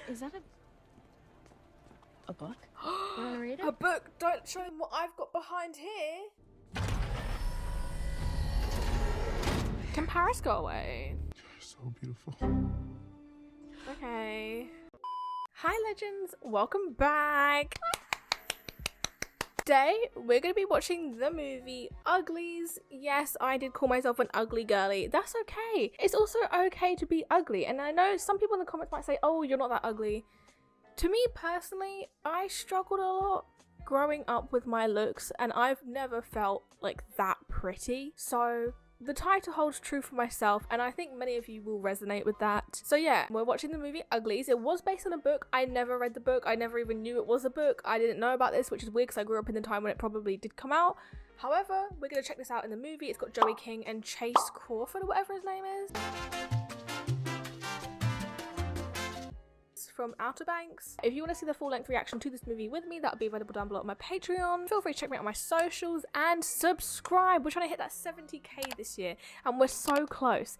Is that a book? You wanna read it? A book? Don't show them what I've got behind here. Can Paris go away? So beautiful. Okay. Hi legends, welcome back. Today we're going to be watching the movie Uglies. Yes, I did call myself an ugly girly. That's okay. It's also okay to be ugly. And I know some people in the comments might say, oh, you're not that ugly. To me personally, I struggled a lot growing up with my looks and I've never felt like that pretty. So the title holds true for myself and I think many of you will resonate with that. So yeah, we're watching the movie Uglies. It was based on a book. I never read the book. I never even knew it was a book. I didn't know about this, which is weird because I grew up in the time when it probably did come out. However, we're going to check this out in the movie. It's got Joey King and Chase Crawford or whatever his name is. From Outer Banks. If you want to see the full-length reaction to this movie with me, that'll be available down below on my Patreon. Feel free to check me out on my socials and subscribe. We're trying to hit that 70k this year and we're so close.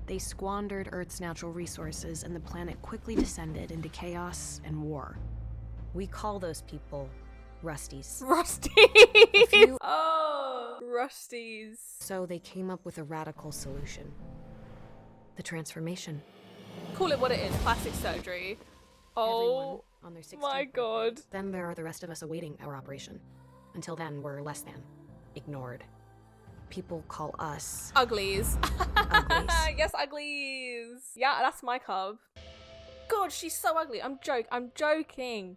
They squandered Earth's natural resources and the planet quickly descended into chaos and war. We call those people Rusties. Rusties! Oh, Rusties. So they came up with a radical solution. The transformation. Call it what it is, plastic surgery. Oh on their 16th my god. Then there are the rest of us awaiting our operation. Until then, we're less than. Ignored. People call us... Uglies. Uglies. Yes, Uglies. Yeah, that's my cub. God, she's so ugly. I'm joking.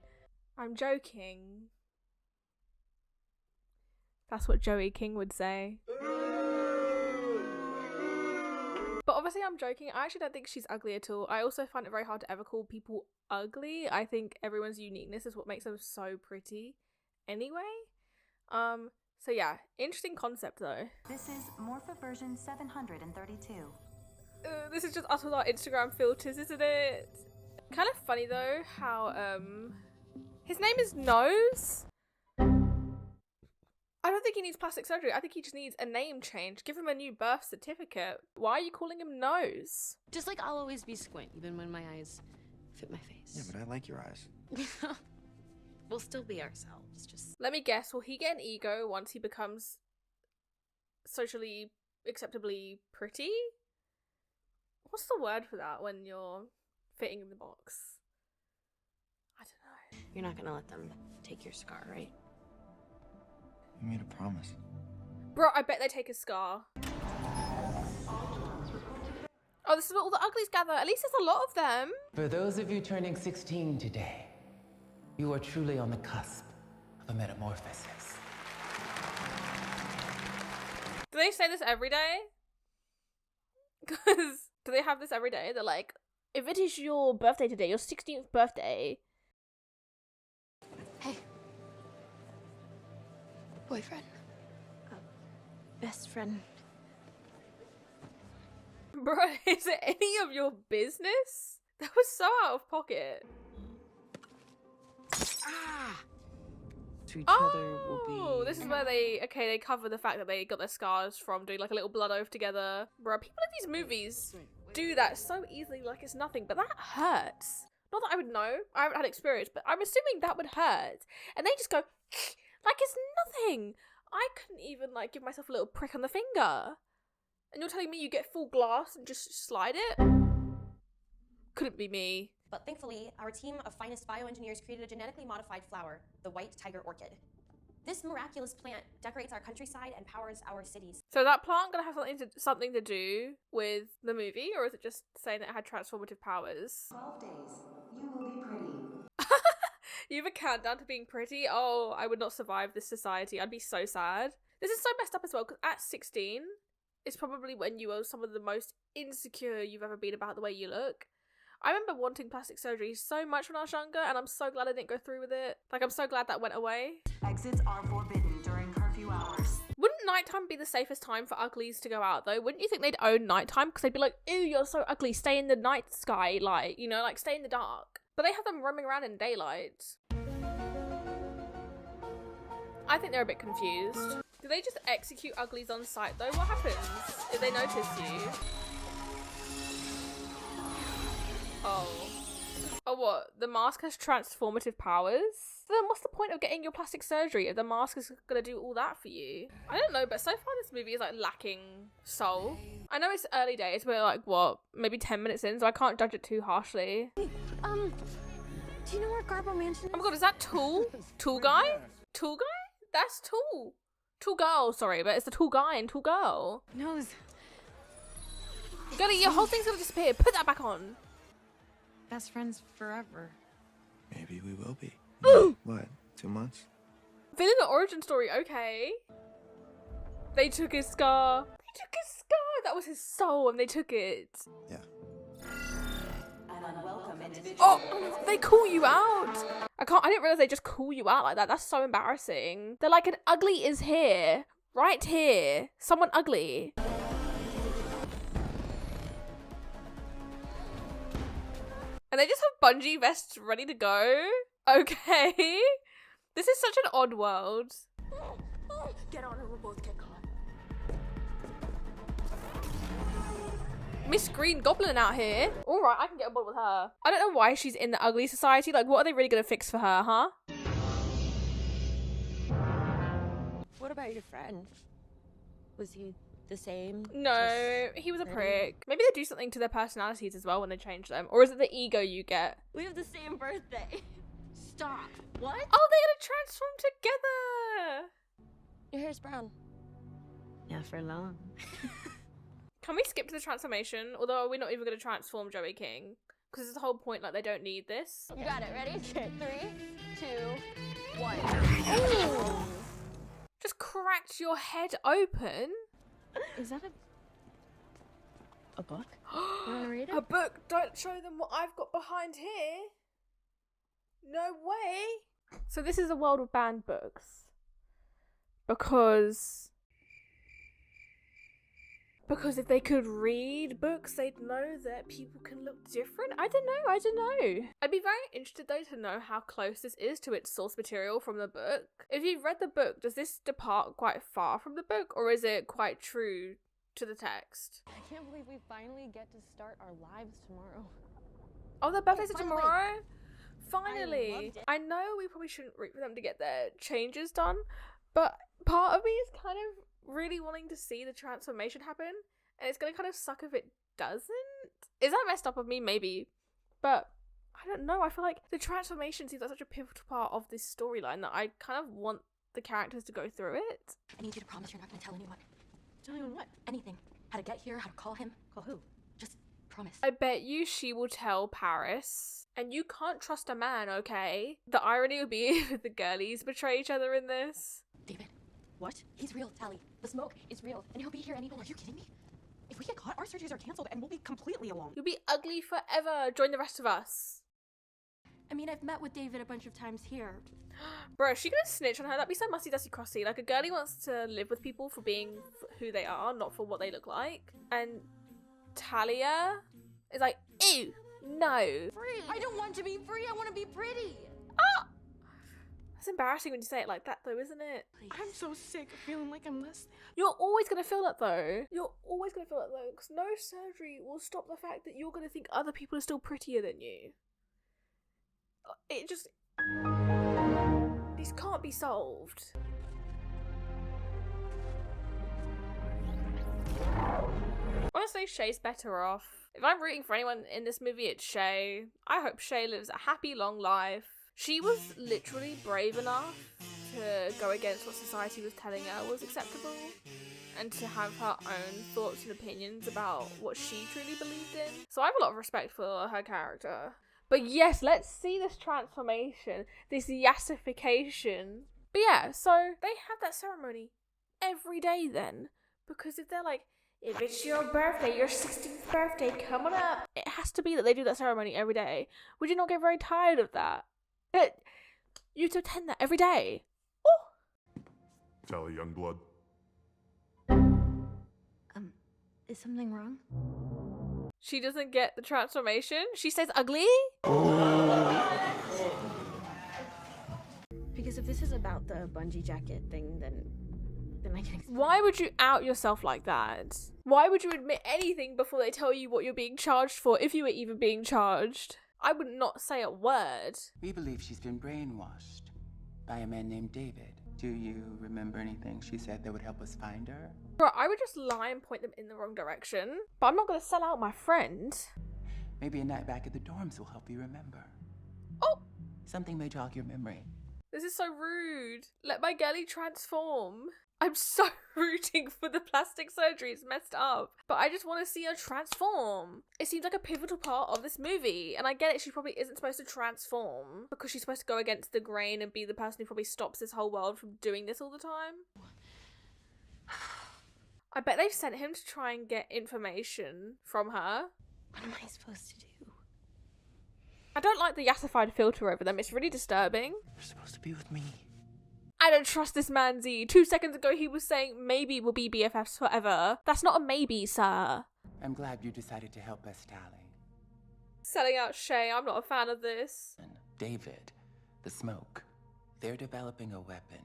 That's what Joey King would say. But obviously I'm joking. I actually don't think she's ugly at all. I also find it very hard to ever call people ugly. I think everyone's uniqueness is what makes them so pretty anyway. So yeah, interesting concept though. This is Morpha version 732. This is just us with our Instagram filters, isn't it? Kind of funny though how his name is Nose. I don't think he needs plastic surgery. I think he just needs a name change. Give him a new birth certificate. Why are you calling him Nose? Just like I'll always be Squint, even when my eyes fit my face. Yeah, but I like your eyes. We'll still be ourselves, just... Let me guess, will he get an ego once he becomes socially acceptably pretty? What's the word for that when you're fitting in the box? I don't know. You're not gonna let them take your scar, right? You made a promise. Bro, I bet they take a scar. Oh, this is where all the uglies gather. At least there's a lot of them. For those of you turning 16 today, you are truly on the cusp of a metamorphosis. Do they say this every day? Because do they have this every day? They're like, if it is your birthday today, your 16th birthday. Hey. Boyfriend. Best friend. Bro, is it any of your business? That was so out of pocket. To each other will be... This is where they cover the fact that they got their scars from doing like a little blood oath together. Bro, people in these movies do that so easily like it's nothing, but that hurts. Not that I would know, I haven't had experience, but I'm assuming that would hurt. And they just go, like it's nothing. I couldn't even like give myself a little prick on the finger. And you're telling me you get full glass and just slide it? Couldn't be me. But thankfully, our team of finest bioengineers created a genetically modified flower, the white tiger orchid. This miraculous plant decorates our countryside and powers our cities. So that plant gonna have something to do with the movie, or is it just saying that it had transformative powers? 12 days. You will be pretty. You have a countdown to being pretty? Oh, I would not survive this society. I'd be so sad. This is so messed up as well, because at 16, it's probably when you are some of the most insecure you've ever been about the way you look. I remember wanting plastic surgery so much when I was younger, and I'm so glad I didn't go through with it. Like, I'm so glad that went away. Exits are forbidden during curfew hours. Wouldn't nighttime be the safest time for uglies to go out, though? Wouldn't you think they'd own nighttime? Because they'd be like, ew, you're so ugly, stay in the night sky light, you know, like, stay in the dark. But they have them roaming around in daylight. I think they're a bit confused. Do they just execute uglies on sight, though? What happens if they notice you? what? The mask has transformative powers? So then what's the point of getting your plastic surgery if the mask is gonna do all that for you? I don't know, but so far this movie is like lacking soul. I know it's early days, but like what? Maybe 10 minutes in, so I can't judge it too harshly. Do you know where Karpam Mansion is? Oh my god, is that Tool? Tool guy? Tool guy? That's Tool. Tool girl, sorry, but it's the Tool guy and Tool girl. Nose. Your whole thing's gonna disappear. Put that back on. Best friends forever. Maybe we will be. What? 2 months? Feeling the origin story, okay. They took his scar. That was his soul and they took it. Yeah. An unwelcome individual. Oh, they call you out. I didn't realize they just call you out like that. That's so embarrassing. They're like, an ugly is here. Right here. Someone ugly. And they just have bungee vests ready to go. Okay. This is such an odd world. Get on or we'll both get caught. Miss Green Goblin out here. Alright, I can get on board with her. I don't know why she's in the ugly society. Like, what are they really going to fix for her, huh? What about your friend? Was he the same? No, he was a prick. Maybe they do something to their personalities as well when they change them. Or is it the ego you get? We have the same birthday. Stop. What? Oh, they're going to transform together. Your hair's brown. Yeah, for long. Can we skip to the transformation? Although we're not even going to transform Joey King. Because it's the whole point, like, they don't need this. You got it. Ready? 3, 2, 1. Ooh. Just cracked your head open. Is that a book? You wanna read it? A book? Don't show them what I've got behind here. No way. So this is a world of banned books. Because if they could read books, they'd know that people can look different. I don't know. I'd be very interested though to know how close this is to its source material from the book. If you've read the book, does this depart quite far from the book, or is it quite true to the text? I can't believe we finally get to start our lives tomorrow. Oh, their birthdays are finally. tomorrow? I Finally. loved it. I know we probably shouldn't root for them to get their changes done, but part of me is kind of really wanting to see the transformation happen, and it's gonna kind of suck if it doesn't. Is that messed up of me? Maybe, but I don't know. I feel like the transformation seems like such a pivotal part of this storyline that I kind of want the characters to go through it. I need you to promise you're not going to tell anyone. Tell anyone what? Anything. How to get here, how to call him. Call who? Just promise. I bet you she will tell Paris, and you can't trust a man, okay? The irony would be if the girlies betray each other in this. David, What? he's real, Tally. The smoke is real, and he'll be here any minute. Are you kidding me? If we get caught, our surgeries are canceled and we'll be completely alone. You'll be ugly forever. Join the rest of us. I mean, I've met with David a bunch of times here. Bro, is she gonna snitch on her? That'd be so musty dusty crossy. Like, a girlie wants to live with people for being who they are, not for what they look like. And Talia is like, ew, no. Free! I don't want to be free, I want to be pretty! Ah! That's embarrassing when you say it like that though, isn't it? I'm so sick of feeling like I'm less than. You're always gonna feel that though. You're always gonna feel that though, because no surgery will stop the fact that you're gonna think other people are still prettier than you. It just... This can't be solved. Honestly, Shay's better off. If I'm rooting for anyone in this movie, it's Shay. I hope Shay lives a happy, long life. She was literally brave enough to go against what society was telling her was acceptable, and to have her own thoughts and opinions about what she truly believed in. So I have a lot of respect for her character. But yes, let's see this transformation, this yassification. But yeah, so they have that ceremony every day then. Because if they're like, if it's your birthday, your 16th birthday coming up, it has to be that they do that ceremony every day. Would you not get very tired of that? You have to attend that every day. Oh! Tell young blood. Is something wrong? She doesn't get the transformation? She says ugly? Because if this is about the bungee jacket thing, then I can explain. Why would you out yourself like that? Why would you admit anything before they tell you what you're being charged for, if you were even being charged? I would not say a word. We believe she's been brainwashed by a man named David. Do you remember anything she said that would help us find her? Bro, I would just lie and point them in the wrong direction. But I'm not going to sell out my friend. Maybe a night back at the dorms will help you remember. Oh! Something may jog your memory. This is so rude. Let my girlie transform. I'm so rooting for the plastic surgery. It's messed up. But I just want to see her transform. It seems like a pivotal part of this movie. And I get it, she probably isn't supposed to transform because she's supposed to go against the grain and be the person who probably stops this whole world from doing this all the time. I bet they've sent him to try and get information from her. What am I supposed to do? I don't like the yassified filter over them. It's really disturbing. You're supposed to be with me. I don't trust this man, Z. 2 seconds ago he was saying maybe we'll be BFFs forever. That's not a maybe, sir. I'm glad you decided to help us, Tally. Selling out Shay. I'm not a fan of this. And David, the smoke, they're developing a weapon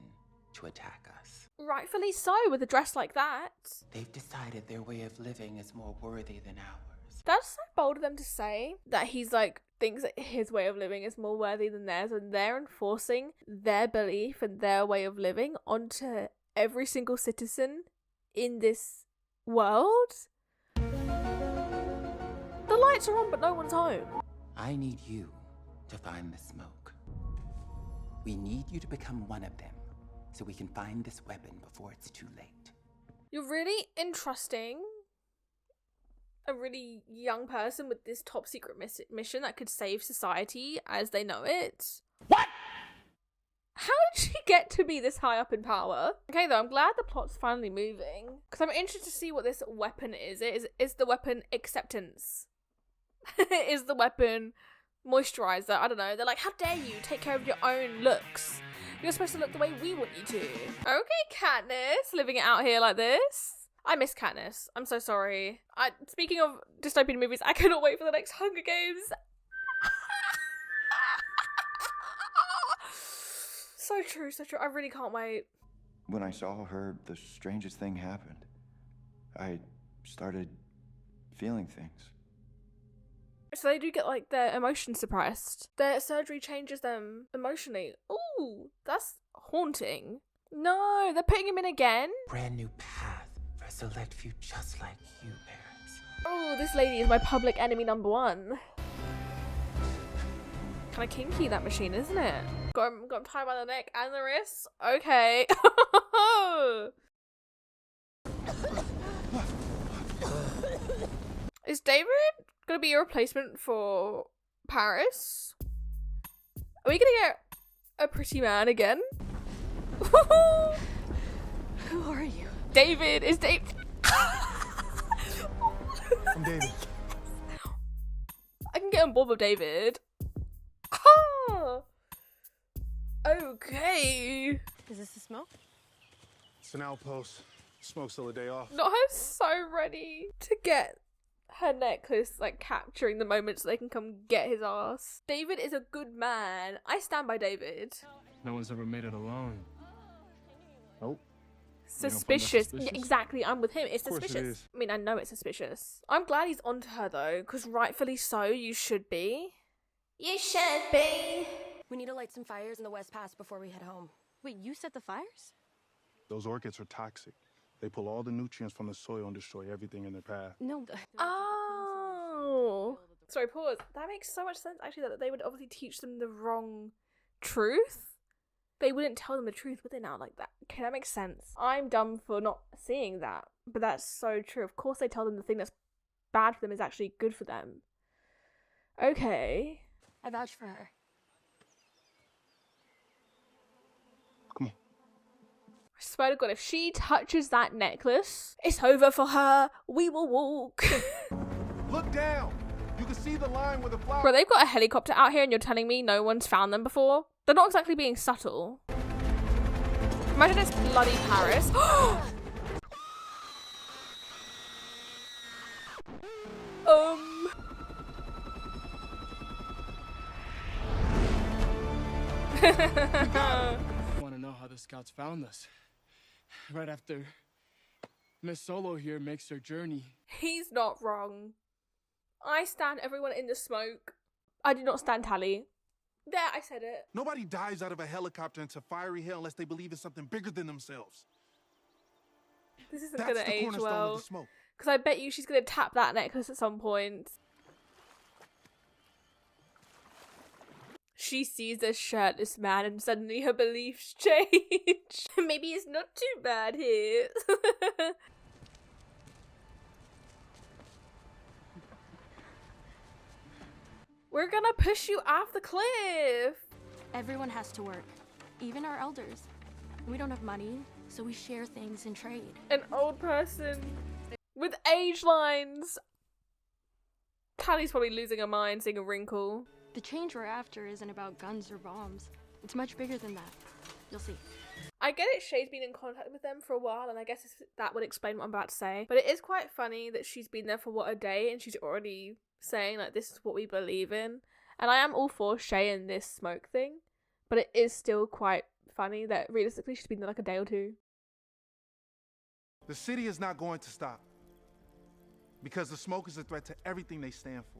to attack us. Rightfully so, with a dress like that. They've decided their way of living is more worthy than ours. That's so bold of them to say. That he's like, thinks that his way of living is more worthy than theirs, and they're enforcing their belief and their way of living onto every single citizen in this world. The lights are on but no one's home. I need you to find the smoke. We need you to become one of them so we can find this weapon before it's too late. You're really entrusting a really young person with this top secret mission that could save society as they know it. What? How did she get to be this high up in power? Okay though, I'm glad the plot's finally moving. Because I'm interested to see what this weapon is. Is the weapon acceptance? Is the weapon moisturizer? I don't know. They're like, how dare you take care of your own looks? You're supposed to look the way we want you to. Okay, Katniss, living it out here like this. I miss Katniss. I'm so sorry. Speaking of dystopian movies, I cannot wait for the next Hunger Games. So true, so true. I really can't wait. When I saw her, the strangest thing happened. I started feeling things. So they do get like their emotions suppressed. Their surgery changes them emotionally. Ooh, that's haunting. No, they're putting him in again. Brand new path for a select few just like you, parents. Oh, this lady is my public enemy #1. Kind of kinky, that machine, isn't it? Got him tied by the neck and the wrists. Okay. Is David gonna be a replacement for Paris? Are we gonna get a pretty man again? Who are you? David is David. I'm David. I can get on board with David. Okay. Is this the smoke? It's an outpost. Smoke's still a day off. Not her so ready to get her necklace, like capturing the moment so they can come get his ass. David is a good man. I stand by David. No one's ever made it alone. Nope. Suspicious. Yeah, exactly, I'm with him. It's Of course it suspicious. is. I mean, I know it's suspicious. I'm glad he's onto her though, because rightfully so, you should be. You should be. We need to light some fires in the West Pass before we head home. Wait, you set the fires? Those orchids are toxic. They pull all the nutrients from the soil and destroy everything in their path. No. Oh. Sorry, pause. That makes so much sense actually, that they would obviously teach them the wrong truth. They wouldn't tell them the truth, would they now, like that? Okay, that makes sense. I'm dumb for not seeing that, but that's so true. Of course they tell them the thing that's bad for them is actually good for them. Okay. I vouch for her. Come on. I swear to God, if she touches that necklace, it's over for her. We will walk. Look down. You can see the line with the flower. Bro, they've got a helicopter out here and you're telling me no one's found them before? They're not exactly being subtle. Imagine it's bloody Paris. Want to know how the scouts found us? Right after Miss Solo here makes her journey. He's not wrong. I stand everyone in the smoke. I do not stand Tally. There, I said it. Nobody dives out of a helicopter into fiery hell unless they believe in something bigger than themselves. This isn't That's gonna the age cornerstone well. of the smoke. Because I bet you she's gonna tap that necklace at some point. She sees a shirtless man and suddenly her beliefs change. Maybe it's not too bad here. We're gonna push you off the cliff. Everyone has to work, even our elders. We don't have money, so we share things and trade. An old person with age lines. Tally's probably losing her mind seeing a wrinkle. The change we're after isn't about guns or bombs. It's much bigger than that. You'll see. I get it, Shay's been in contact with them for a while, and I guess that would explain what I'm about to say. But it is quite funny that she's been there for, what, a day, and she's already saying, like, this is what we believe in. And I am all for Shay and this smoke thing, but it is still quite funny that realistically she's been there like a day or two. The city is not going to stop because the smoke is a threat to everything they stand for.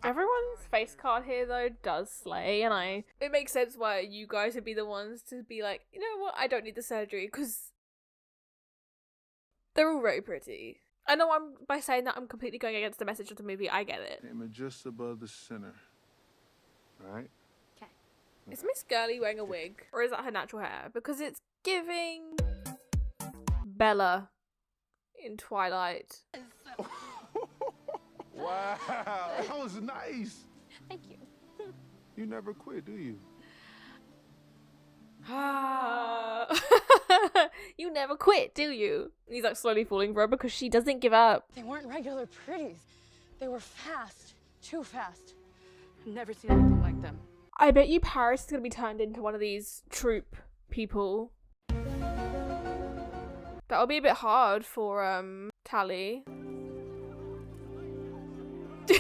Everyone's face card here though does slay, and it makes sense why you guys would be the ones to be like, you know what, I don't need the surgery, because they're all very pretty. I know by saying that I'm completely going against the message of the movie. I get it. Aim it just above the center, right? Okay. Is Miss Girlie wearing a wig, or is that her natural hair? Because it's giving Bella in Twilight. Wow, that was nice. Thank you. You never quit, do you? You never quit, do you? And he's like slowly falling for her because she doesn't give up. They weren't regular pretties. They were fast. Too fast. I've never seen anything like them. I bet you Paris is going to be turned into one of these troop people. That'll be a bit hard for Tally. No,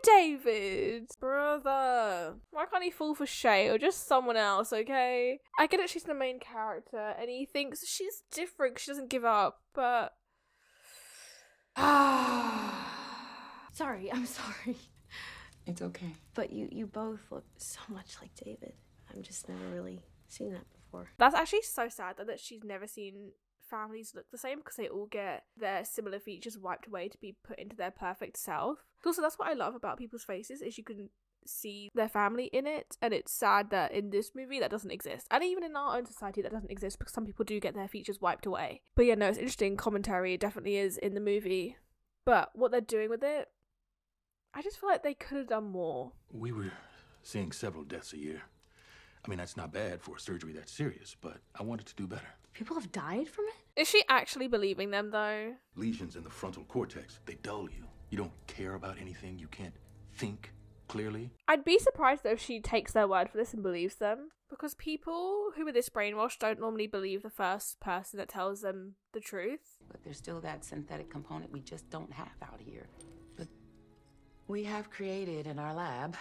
David! Brother. Why can't he fall for Shay or just someone else, okay? I get it, she's the main character and he thinks she's different 'cause she doesn't give up, but... Sorry, I'm sorry. It's okay. But you both look so much like David. I've just never really seen that before. That's actually so sad though, that she's never seen families look the same because they all get their similar features wiped away to be put into their perfect self. Also, that's what I love about people's faces, is you can see their family in it, and it's sad that in this movie that doesn't exist, and even in our own society that doesn't exist, because some people do get their features wiped away. But yeah, no, it's interesting commentary, it definitely is in the movie, but what they're doing with it, I just feel like they could have done more. We were seeing several deaths a year. I mean, that's not bad for a surgery that's serious, but I wanted to do better. People have died from it? Is she actually believing them though? Lesions in the frontal cortex, they dull you. You don't care about anything, you can't think clearly. I'd be surprised though if she takes their word for this and believes them, because people who are this brainwashed don't normally believe the first person that tells them the truth. But there's still that synthetic component we just don't have out here. But we have created in our lab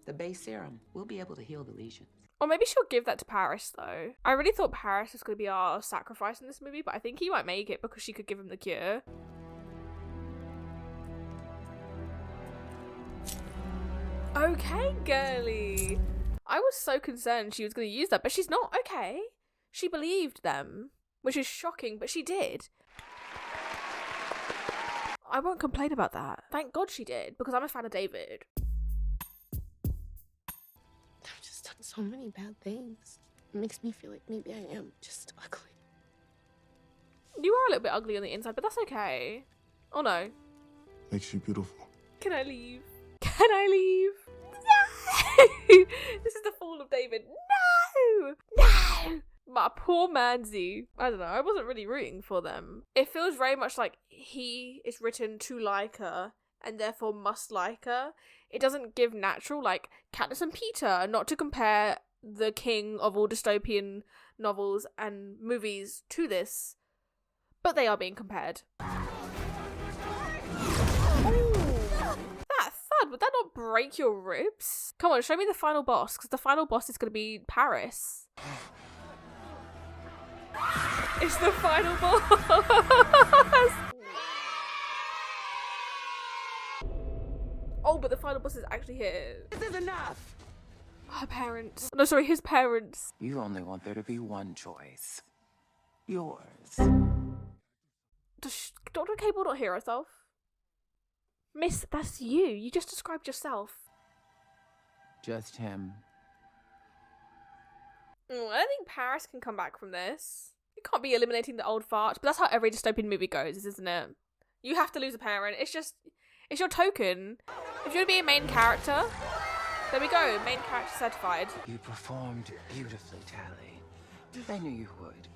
the base serum. We'll be able to heal the lesions. Or maybe she'll give that to Paris though. I really thought Paris was going to be our sacrifice in this movie, but I think he might make it because she could give him the cure. Okay, girly. I was so concerned she was going to use that, but she's not. Okay. She believed them, which is shocking, but she did. I won't complain about that. Thank God she did, because I'm a fan of David. I've just done so many bad things. It makes me feel like maybe I am just ugly. You are a little bit ugly on the inside, but that's okay. Oh no. Makes you beautiful. Can I leave? Can I leave? No! This is the fall of David. No! No! My poor Manzi. I don't know, I wasn't really rooting for them. It feels very much like he is written to like her and therefore must like her. It doesn't give natural, like Katniss and Peter, not to compare the king of all dystopian novels and movies to this, but they are being compared. Would that not break your ribs? Come on, show me the final boss, because the final boss is going to be Paris. It's the final boss! Oh, but the final boss is actually here. This is enough! Her parents. No, sorry, his parents. You only want there to be one choice. Yours. Does Dr. Cable not hear herself? Miss, that's you. You just described yourself. Just him. I don't think Paris can come back from this. You can't be eliminating the old fart. But that's how every dystopian movie goes, isn't it? You have to lose a parent. It's your token. If you want to be a main character, there we go. Main character certified. You performed beautifully, Tally. I knew you would.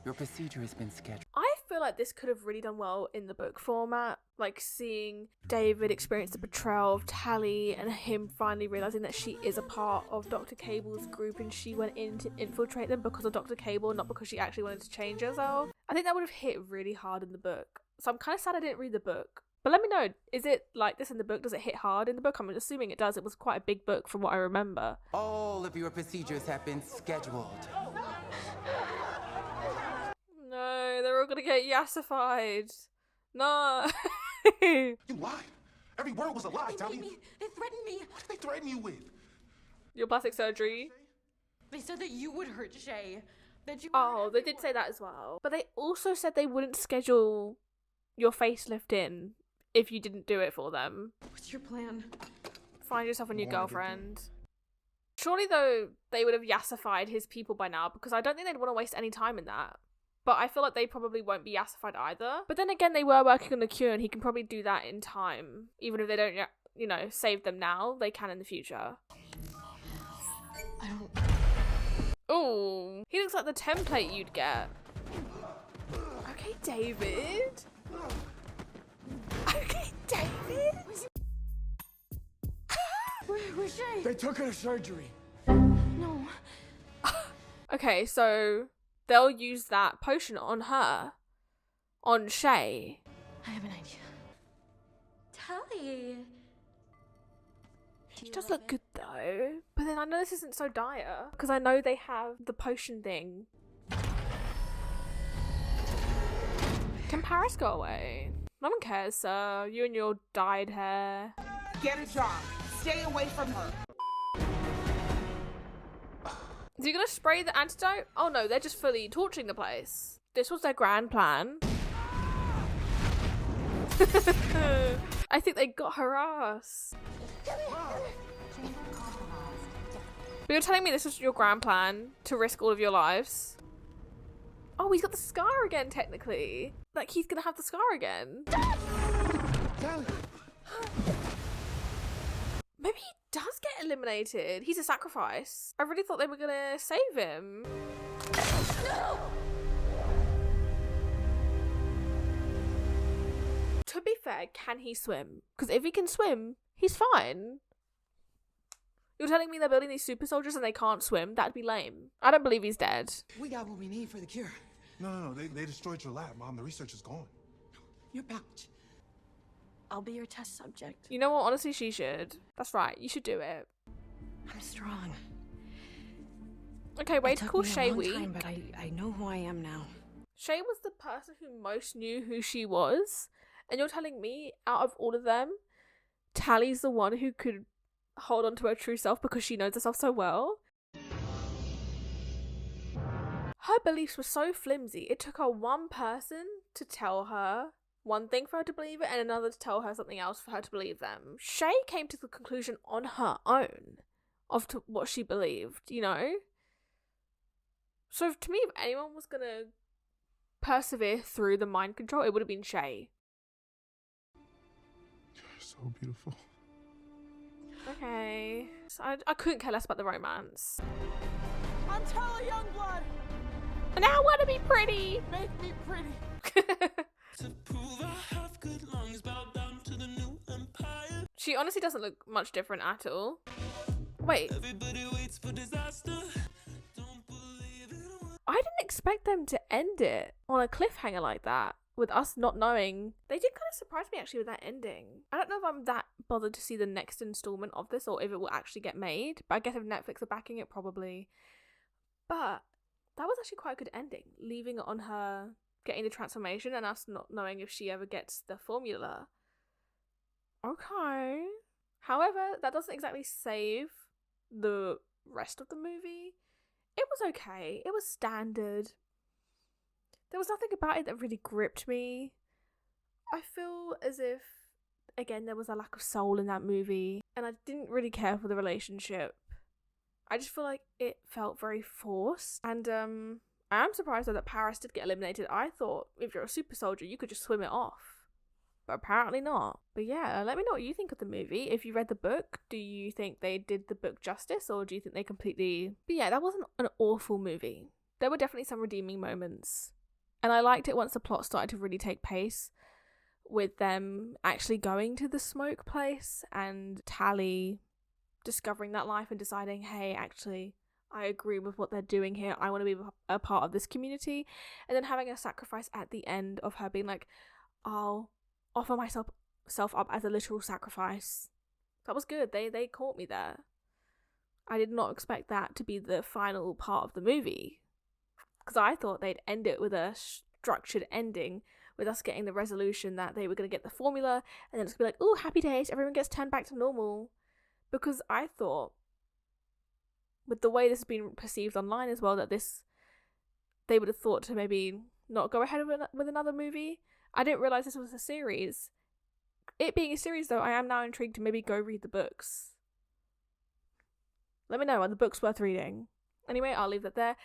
Your procedure has been scheduled. I feel like this could have really done well in the book format. Like seeing David experience the betrayal of Tally and him finally realising that she is a part of Dr. Cable's group and she went in to infiltrate them because of Dr. Cable, not because she actually wanted to change herself. I think that would have hit really hard in the book. So I'm kind of sad I didn't read the book. But let me know, is it like this in the book? Does it hit hard in the book? I'm assuming it does. It was quite a big book from what I remember. All of your procedures have been scheduled. No, they're all gonna get yassified. No. You lied. Every word was a lie, Tally. They threatened me. What did they threaten you with? Your plastic surgery. They said that you would hurt Shay. That you. Oh, they did say that as well. But they also said they wouldn't schedule your facelift in if you didn't do it for them. What's your plan? Find yourself a new girlfriend. Surely, though, they would have yassified his people by now because I don't think they'd want to waste any time in that. But I feel like they probably won't be yassified either. But then again, they were working on the cure and he can probably do that in time. Even if they don't, you know, save them now, they can in the future. I don't. Ooh, he looks like the template you'd get. Okay, David. Okay, David. Where's Shay? They took her to surgery. No. Okay, so they'll use that potion on her. On Shay. I have an idea. Tally. She does look good though. But then I know this isn't so dire. Because I know they have the potion thing. Can Paris go away? No one cares, sir. You and your dyed hair. Get a job. Stay away from her. Is he gonna spray the antidote? Oh no, they're just fully torching the place. This was their grand plan. I think they got her ass. But you're telling me this was your grand plan? To risk all of your lives? Oh, he's got the scar again, technically. Like, he's gonna have the scar again. Maybe he does get eliminated. He's a sacrifice. I really thought they were gonna save him. No! To be fair, can he swim? Because if he can swim, he's fine. You're telling me they're building these super soldiers and they can't swim? That'd be lame. I don't believe he's dead. We got what we need for the cure. No. They destroyed your lab, Mom. The research is gone. Your pouch. I'll be your test subject. You know what? Honestly, she should. That's right. You should do it. I'm strong. Okay, way It to took call me a Shay long weak. time, but I know who I am now. Shay was the person who most knew who she was. And you're telling me, out of all of them, Tally's the one who could hold on to her true self because she knows herself so well? Her beliefs were so flimsy. It took her one person to tell her one thing for her to believe it and another to tell her something else for her to believe them. Shay came to the conclusion on her own of what she believed, you know? So to me, if anyone was going to persevere through the mind control, it would have been Shay. You're so beautiful. Okay. So I couldn't care less about the romance. I'm Tally Youngblood. And I want to be pretty. Make me pretty. She honestly doesn't look much different at all. Wait. I didn't expect them to end it on a cliffhanger like that, with us not knowing. They did kind of surprise me actually with that ending. I don't know if I'm that bothered to see the next installment of this or if it will actually get made, but I guess if Netflix are backing it, probably. But that was actually quite a good ending, leaving it on her getting the transformation and us not knowing if she ever gets the formula. Okay. However, that doesn't exactly save the rest of the movie. It was okay. It was standard. There was nothing about it that really gripped me. I feel as if, again, there was a lack of soul in that movie, and I didn't really care for the relationship. I just feel like it felt very forced, and I am surprised though that Paris did get eliminated. I thought if you're a super soldier, you could just swim it off, but apparently not. But yeah, let me know what you think of the movie. If you read the book, do you think they did the book justice, or do you think they completely... But yeah, that wasn't an awful movie. There were definitely some redeeming moments, and I liked it once the plot started to really take pace, with them actually going to the smoke place and Tally discovering that life and deciding, hey, actually, I agree with what they're doing here. I want to be a part of this community. And then having a sacrifice at the end of her being like, I'll offer myself up as a literal sacrifice. That was good. They caught me there. I did not expect that to be the final part of the movie, because I thought they'd end it with a structured ending, with us getting the resolution that they were going to get the formula, and then it's going to be like, oh, happy days, everyone gets turned back to normal. Because I thought, with the way this has been perceived online as well, that they would have thought to maybe not go ahead with another movie. I didn't realise this was a series. It being a series though, I am now intrigued to maybe go read the books. Let me know, are the books worth reading? Anyway, I'll leave that there.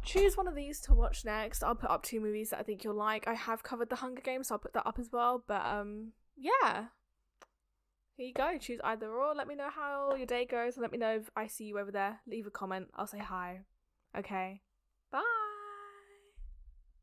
Choose one of these to watch next. I'll put up 2 movies that I think you'll like. I have covered The Hunger Games, so I'll put that up as well. But yeah. Here you go. Choose either or. Let me know how your day goes, and let me know if I see you over there. Leave a comment. I'll say hi. Okay.